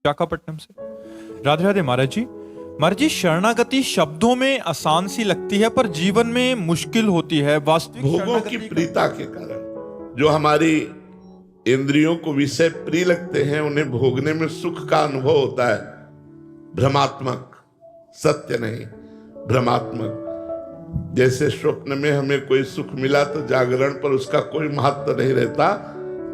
विशाखापट्टनम से। राधे राधे महाराज जी। महाराज जी, शरणागति शब्दों में आसान सी लगती है पर जीवन में मुश्किल होती है। वास्तविक भोगों की प्रियता के कारण जो हमारी इंद्रियों को विषय प्रिय लगते हैं, उन्हें भोगने में सुख का अनुभव होता है। भ्रमात्मक, सत्य नहीं, भ्रमात्मक। जैसे स्वप्न में हमें कोई सुख मिला तो जागरण पर उसका कोई महत्व नहीं रहता,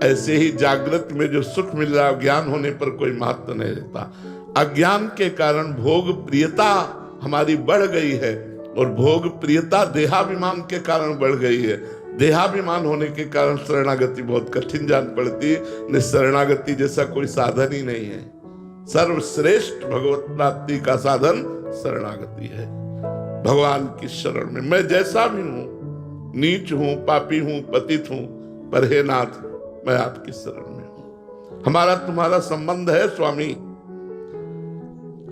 ऐसे ही जागृत में जो सुख मिल रहा है ज्ञान होने पर कोई महत्व नहीं रहता। अज्ञान के कारण भोग प्रियता हमारी बढ़ गई है और भोग प्रियता देहाभिमान के कारण बढ़ गई है। देहाभिमान होने के कारण शरणागति बहुत कठिन जान पड़ती है। शरणागति जैसा कोई साधन ही नहीं है। सर्वश्रेष्ठ भगवत प्राप्ति का साधन शरणागति है। भगवान की शरण में मैं जैसा भी हूं, नीच हूं, पापी हूं, पतित हूं, पर हे नाथ मैं आपकी शरण में हूं। हमारा तुम्हारा संबंध है स्वामी।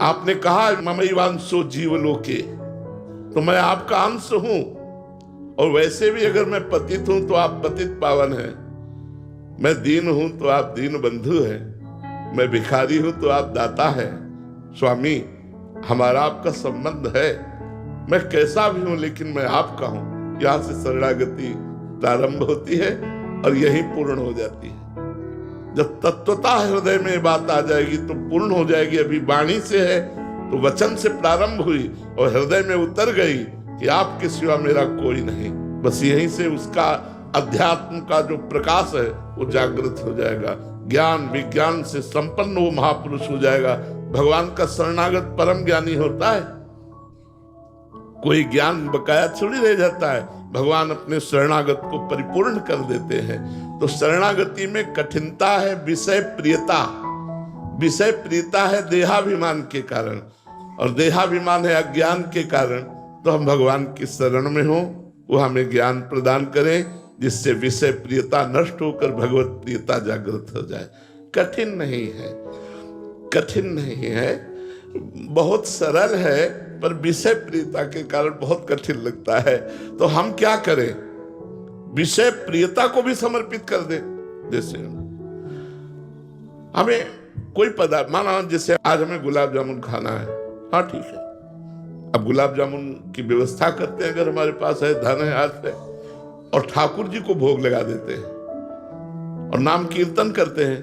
आपने कहा ममैवांशो जीवलोके, तो मैं आपका अंश हूं। और वैसे भी अगर मैं पतित हूं तो आप पतित पावन हैं, मैं दीन हूं तो आप दीन बंधु हैं, मैं भिखारी हूं तो आप दाता हैं। स्वामी हमारा आपका संबंध है। मैं कैसा भी हूं लेकिन मैं आपका हूं। यहां से शरणागति प्रारंभ होती है और यही पूर्ण हो जाती है। जब तत्वता हृदय में बात आ जाएगी तो पूर्ण हो जाएगी। अभी वाणी से है तो वचन से प्रारंभ हुई और हृदय में उतर गई कि आपके सिवा मेरा कोई नहीं। बस यहीं से उसका अध्यात्म का जो प्रकाश है वो जागृत हो जाएगा। ज्ञान विज्ञान से संपन्न वो महापुरुष हो जाएगा। भगवान का शरणागत परम ज्ञानी होता है। कोई ज्ञान बकाया थोड़ी रह जाता है। भगवान अपने शरणागत को परिपूर्ण कर देते हैं। तो शरणागति में कठिनता है विषय प्रियता। विषय प्रियता है देहाभिमान के कारण, और देहाभिमान है अज्ञान के कारण। तो हम भगवान की शरण में हो, वो हमें ज्ञान प्रदान करें जिससे विषय प्रियता नष्ट होकर भगवत प्रियता जागृत हो जाए। कठिन नहीं है, कठिन नहीं है, बहुत सरल है, पर विषय प्रियता के कारण बहुत कठिन लगता है। तो हम क्या करें? विषय प्रियता को भी समर्पित कर दे। जैसे हमें कोई पदार्थ, माना जैसे आज हमें गुलाब जामुन खाना है, हाँ ठीक है, अब गुलाब जामुन की व्यवस्था करते हैं अगर हमारे पास है, धन है, हाथ है, और ठाकुर जी को भोग लगा देते हैं और नाम कीर्तन करते हैं।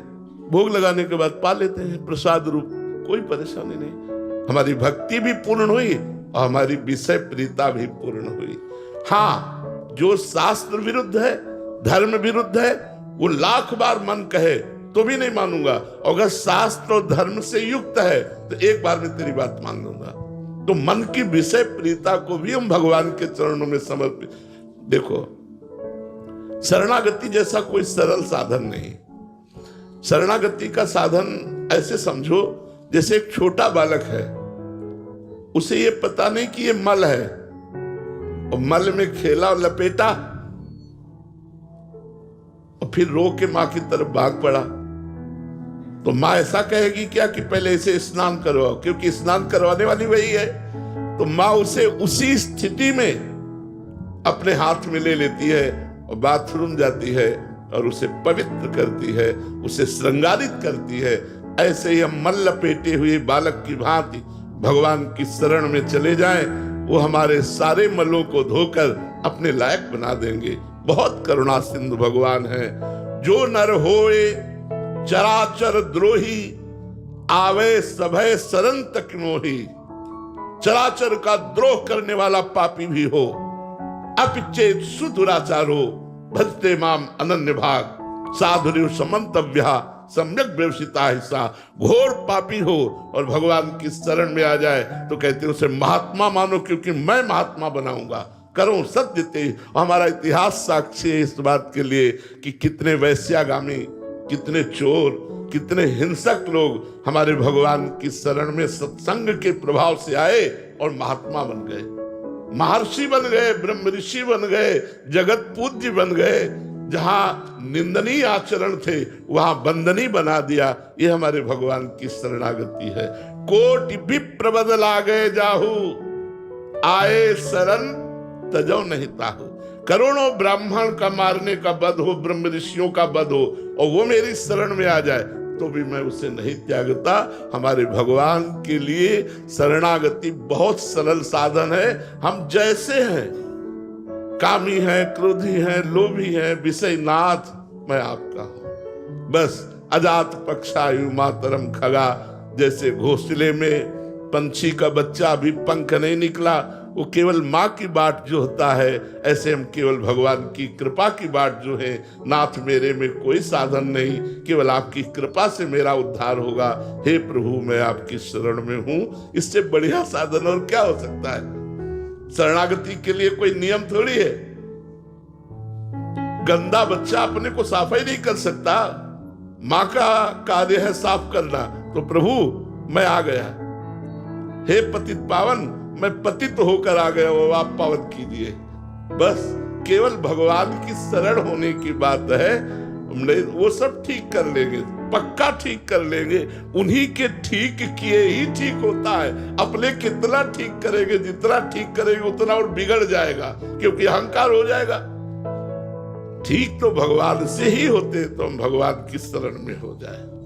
भोग लगाने के बाद पा लेते हैं प्रसाद रूप, कोई परेशानी नहीं। हमारी भक्ति भी पूर्ण हुई और हमारी विषय प्रियता भी पूर्ण हुई। हाँ, जो शास्त्र विरुद्ध है, धर्म विरुद्ध है, वो लाख बार मन कहे तो भी नहीं मानूंगा। अगर शास्त्र और धर्म से युक्त है तो एक बार में तेरी बात मान लूंगा। तो मन की विषय प्रियता को भी हम भगवान के चरणों में समर्पित। देखो, शरणागति जैसा कोई सरल साधन नहीं। शरणागति का साधन ऐसे समझो जैसे एक छोटा बालक है, उसे ये पता नहीं कि ये मल है, और मल में खेला और लपेटा और फिर रो के मां की तरफ भाग पड़ा। तो मां ऐसा कहेगी क्या कि पहले इसे स्नान करवाओ, क्योंकि स्नान करवाने वाली वही है। तो मां उसे उसी स्थिति में अपने हाथ में ले लेती है और बाथरूम जाती है और उसे पवित्र करती है, उसे श्रृंगारित करती है। ऐसे ही हम मल लपेटे हुए बालक की भांति भगवान की शरण में चले जाएं, वो हमारे सारे मलों को धोकर अपने लायक बना देंगे। बहुत करुणा सिंधु भगवान है। जो नर होए चराचर द्रोही, आवे सभय शरण तक मोही। चराचर का द्रोह करने वाला पापी भी हो, अपिचेत सुदुराचारो, भजते माम अनन्य भाग, साधुर्य समंतव्या सम्यक व्यवसिता हिस्सा। घोर पापी हो और भगवान की शरण में आ जाए तो कहते हैं उसे महात्मा मानो, क्योंकि मैं महात्मा बनाऊंगा। करो सत्य। हमारा इतिहास साक्षी है इस बात के लिए कि कितने वैश्यागामी, कितने चोर, कितने हिंसक लोग हमारे भगवान की शरण में सत्संग के प्रभाव से आए और महात्मा बन गए, महर्षि बन गए, ब्रह्म ऋषि बन गए, जगत पूज्य बन गए। जहां निंदनीय आचरण थे वहां बंदनी बना दिया। ये हमारे भगवान की शरणागति है। कोटि विप्र बदला गए जाहू, आए शरण तजो नहीं ताहू। करोड़ों ब्राह्मण का मारने का वध हो, ब्रह्म ऋषियों का वध हो, और वो मेरी शरण में आ जाए तो भी मैं उसे नहीं त्यागता। हमारे भगवान के लिए शरणागति बहुत सरल साधन है। हम जैसे हैं, कामी हैं, क्रोधी हैं, लोभी हैं, विषयनाथ, मैं आपका हूं। बस अजात पक्षायु मातरम खगा, जैसे घोंसले में पंछी का बच्चा अभी पंख नहीं निकला, वो केवल माँ की बाट जो होता है, ऐसे हम केवल भगवान की कृपा की बाट जो है, नाथ मेरे में कोई साधन नहीं, केवल आपकी कृपा से मेरा उद्धार होगा। हे प्रभु मैं आपकी शरण में हूं। इससे बढ़िया साधन और क्या हो सकता है? शरणागति के लिए कोई नियम थोड़ी है। गंदा बच्चा अपने को सफाई नहीं कर सकता, माँ का कार्य है साफ करना। तो प्रभु मैं आ गया, हे पतित पावन, मैं पतित होकर आ गया, वो आप पावन कीजिए। बस केवल भगवान की शरण होने की बात है। हमने वो सब ठीक कर लेंगे, पक्का ठीक कर लेंगे। उन्हीं के ठीक किए ही ठीक होता है। अपने कितना ठीक करेंगे, जितना ठीक करेंगे उतना और बिगड़ जाएगा, क्योंकि अहंकार हो जाएगा। ठीक तो भगवान से ही होते, तो हम भगवान की शरण में हो जाए।